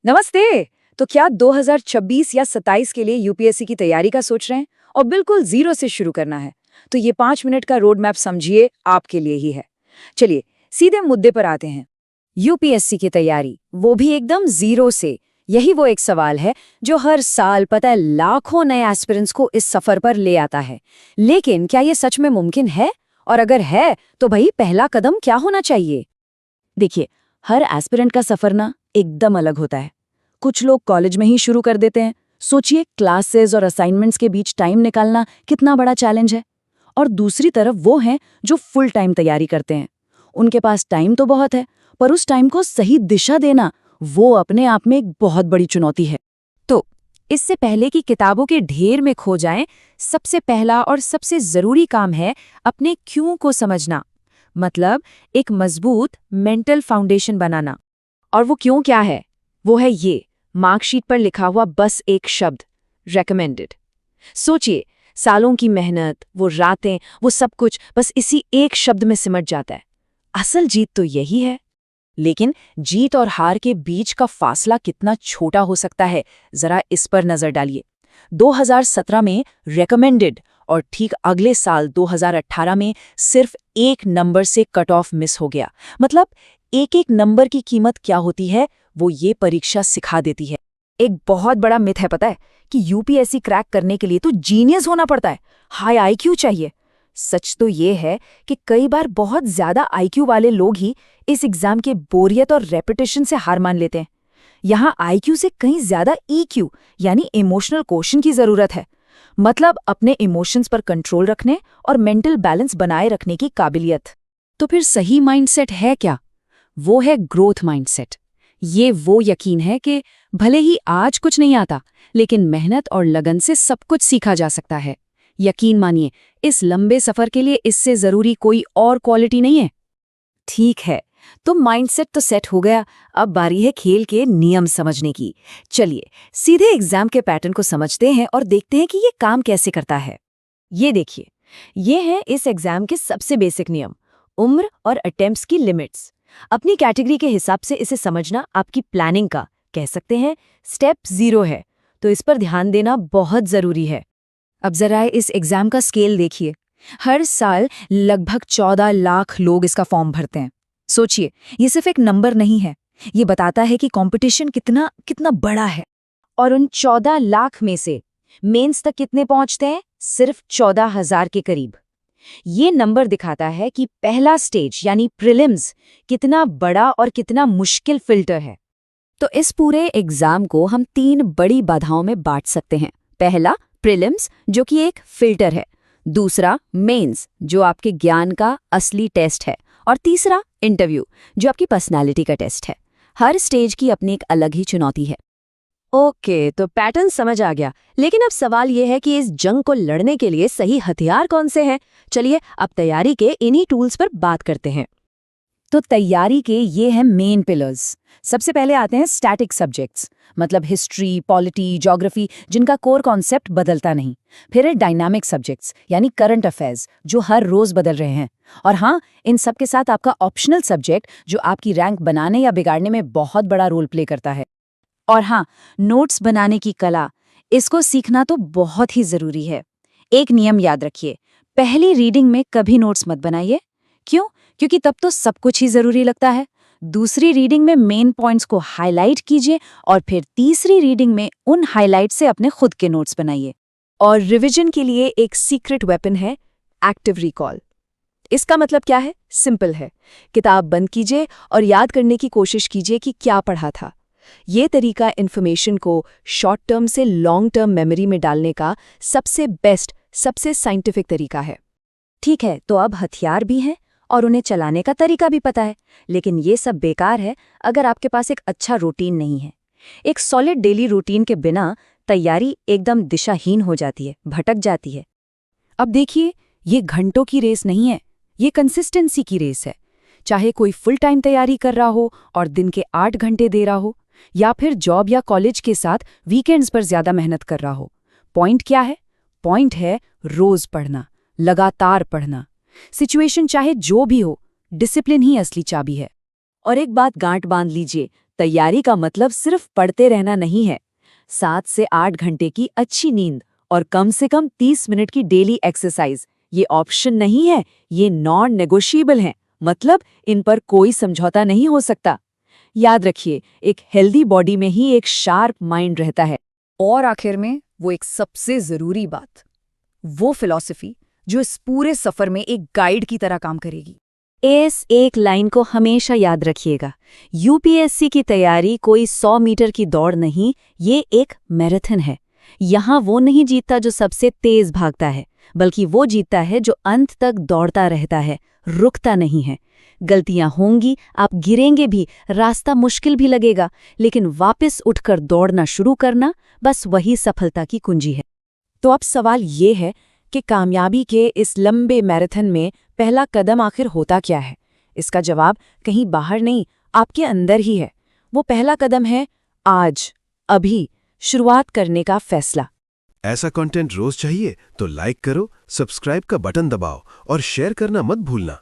नमस्ते। तो क्या 2026 या 27 के लिए यूपीएससी की तैयारी का सोच रहे हैं और बिल्कुल जीरो से शुरू करना है? तो ये 5 मिनट का रोड मैप समझिए, आपके लिए ही है। चलिए सीधे मुद्दे पर आते हैं। यूपीएससी की तैयारी, वो भी एकदम जीरो से। यही वो एक सवाल है जो हर साल पता है लाखों नए एस्पिरेंट्स को इस सफर पर ले आता है। लेकिन क्या ये सच में मुमकिन है? और अगर है तो भाई पहला कदम क्या होना चाहिए? देखिए, हर एस्पिरेंट का सफर ना एकदम अलग होता है। कुछ लोग कॉलेज में ही शुरू कर देते हैं। सोचिए, क्लासेस और असाइनमेंट्स के बीच टाइम निकालना कितना बड़ा चैलेंज है। और दूसरी तरफ वो हैं जो फुल टाइम तैयारी करते हैं। उनके पास टाइम तो बहुत है, पर उस टाइम को सही दिशा देना वो अपने आप में एक बहुत बड़ी चुनौती है। तो इससे पहले कि किताबों के ढेर में खो जाएं, सबसे पहला और सबसे जरूरी काम है अपने क्यों को समझना। मतलब एक मजबूत मेंटल फाउंडेशन बनाना। और वो क्यों क्या है? वो है ये मार्कशीट पर लिखा हुआ बस एक शब्द, रेकमेंडेड। सोचिए, सालों की मेहनत, वो रातें, वो सब कुछ बस इसी एक शब्द में सिमट जाता है। असल जीत तो यही है। लेकिन जीत और हार के बीच का फासला कितना छोटा हो सकता है, जरा इस पर नजर डालिए। 2017 में रेकमेंडेड और ठीक अगले साल 2018 में सिर्फ एक नंबर से कट ऑफ मिस हो गया। मतलब एक एक नंबर की कीमत क्या होती है, वो ये परीक्षा सिखा देती है। एक बहुत बड़ा मिथ है, पता है, कि यूपीएससी क्रैक करने के लिए तो जीनियस होना पड़ता है, हाई आईक्यू चाहिए। सच तो ये है कि कई बार बहुत ज्यादा आईक्यू वाले लोग ही इस एग्जाम के बोरियत और रेपिटेशन से हार मान लेते हैं। यहाँ आईक्यू से कहीं ज्यादा ईक्यू यानी इमोशनल क्वोशंट की जरूरत है। मतलब अपने इमोशंस पर कंट्रोल रखने और मेंटल बैलेंस बनाए रखने की काबिलियत। तो फिर सही माइंडसेट है क्या? वो है ग्रोथ माइंडसेट। ये वो यकीन है कि भले ही आज कुछ नहीं आता, लेकिन मेहनत और लगन से सब कुछ सीखा जा सकता है। यकीन मानिए, इस लंबे सफर के लिए इससे जरूरी कोई और क्वालिटी नहीं है। ठीक है, तो माइंडसेट तो सेट हो गया। अब बारी है खेल के नियम समझने की। चलिए सीधे एग्जाम के पैटर्न को समझते हैं और देखते हैं कि ये काम कैसे करता है। ये देखिए, ये हैं इस एग्जाम के सबसे बेसिक नियम। उम्र और अटेम्प्ट्स की लिमिट्स। अपनी कैटेगरी के हिसाब से इसे समझना आपकी प्लानिंग का, कह सकते हैं, स्टेप 0 है। तो इस पर ध्यान देना बहुत जरूरी है। अब जरा इस एग्जाम का स्केल देखिए। हर साल लगभग 14 लाख लोग इसका फॉर्म भरते हैं। सोचिए, ये सिर्फ एक नंबर नहीं है, ये बताता है कि कंपटीशन कितना कितना बड़ा है। और उन 14 लाख में से मेंस तक कितने पहुंचते हैं? सिर्फ 14,000 के करीब। ये नंबर दिखाता है कि पहला स्टेज यानी प्रीलिम्स कितना बड़ा और कितना मुश्किल फिल्टर है। तो इस पूरे एग्जाम को हम 3 बड़ी बाधाओं में बांट सकते हैं। पहला प्रीलिम्स, जो कि एक फिल्टर है। दूसरा मेंस, जो आपके ज्ञान का असली टेस्ट है। और तीसरा इंटरव्यू, जो आपकी पर्सनालिटी का टेस्ट है। हर स्टेज की अपनी एक अलग ही चुनौती है। ओके, तो पैटर्न समझ आ गया। लेकिन अब सवाल यह है कि इस जंग को लड़ने के लिए सही हथियार कौन से हैं? चलिए अब तैयारी के इन्हीं टूल्स पर बात करते हैं। तो तैयारी के ये हैं मेन पिलर्स। सबसे पहले आते हैं स्टैटिक सब्जेक्ट्स, मतलब हिस्ट्री, पॉलिटी, ज्योग्राफी, जिनका कोर कॉन्सेप्ट बदलता नहीं। फिर है डायनामिक सब्जेक्ट्स, यानी करंट अफेयर्स, जो हर रोज बदल रहे हैं। और हाँ, इन सब के साथ आपका ऑप्शनल सब्जेक्ट, जो आपकी रैंक बनाने या बिगाड़ने में बहुत बड़ा रोल प्ले करता है। और हाँ, नोट्स बनाने की कला, इसको सीखना तो बहुत ही जरूरी है। एक नियम याद रखिए, पहली रीडिंग में कभी नोट्स मत बनाइए। क्यों? क्योंकि तब तो सब कुछ ही जरूरी लगता है। दूसरी रीडिंग में मेन पॉइंट्स को हाईलाइट कीजिए और फिर तीसरी रीडिंग में उन हाईलाइट से अपने खुद के नोट्स बनाइए। और रिवीजन के लिए एक सीक्रेट वेपन है, एक्टिव रिकॉल। इसका मतलब क्या है? सिंपल है, किताब बंद कीजिए और याद करने की कोशिश कीजिए कि क्या पढ़ा था। ये तरीका इन्फॉर्मेशन को शॉर्ट टर्म से लॉन्ग टर्म मेमोरी में डालने का सबसे बेस्ट, सबसे साइंटिफिक तरीका है। ठीक है, तो अब हथियार भी हैं और उन्हें चलाने का तरीका भी पता है। लेकिन ये सब बेकार है अगर आपके पास एक अच्छा रूटीन नहीं है। एक सॉलिड डेली रूटीन के बिना तैयारी एकदम दिशाहीन हो जाती है, भटक जाती है। अब देखिए, ये घंटों की रेस नहीं है, ये कंसिस्टेंसी की रेस है। चाहे कोई फुल टाइम तैयारी कर रहा हो और दिन के 8 घंटे दे रहा हो, या फिर जॉब या कॉलेज के साथ वीकेंड्स पर ज्यादा मेहनत कर रहा हो, पॉइंट क्या है? पॉइंट है रोज पढ़ना, लगातार पढ़ना। सिचुएशन चाहे जो भी हो, डिसिप्लिन ही असली चाबी है। और एक बात गांठ बांध लीजिए, तैयारी का मतलब सिर्फ पढ़ते रहना नहीं है। 7 से 8 घंटे की अच्छी नींद और कम से कम 30 मिनट की डेली एक्सरसाइज, ये ऑप्शन नहीं है, ये नॉन नेगोशिएबल है। मतलब इन पर कोई समझौता नहीं हो सकता। याद रखिए, एक हेल्दी बॉडी में ही एक शार्प माइंड रहता है। और आखिर में वो एक सबसे जरूरी बात, वो फिलॉसफी जो इस पूरे सफर में एक गाइड की तरह काम करेगी। इस एक लाइन को हमेशा याद रखिएगा, यूपीएससी की तैयारी कोई 100 मीटर की दौड़ नहीं, ये एक मैराथन है। यहाँ वो नहीं जीतता जो सबसे तेज भागता है, बल्कि वो जीतता है जो अंत तक दौड़ता रहता है, रुकता नहीं है। गलतियां होंगी, आप गिरेंगे भी, रास्ता मुश्किल भी लगेगा, लेकिन वापस उठकर दौड़ना शुरू करना, बस वही सफलता की कुंजी है। तो अब सवाल ये है कि कामयाबी के इस लंबे मैराथन में पहला कदम आखिर होता क्या है? इसका जवाब कहीं बाहर नहीं, आपके अंदर ही है। वो पहला कदम है आज, अभी शुरुआत करने का फैसला। ऐसा कंटेंट रोज चाहिए तो लाइक करो, सब्सक्राइब का बटन दबाओ और शेयर करना मत भूलना।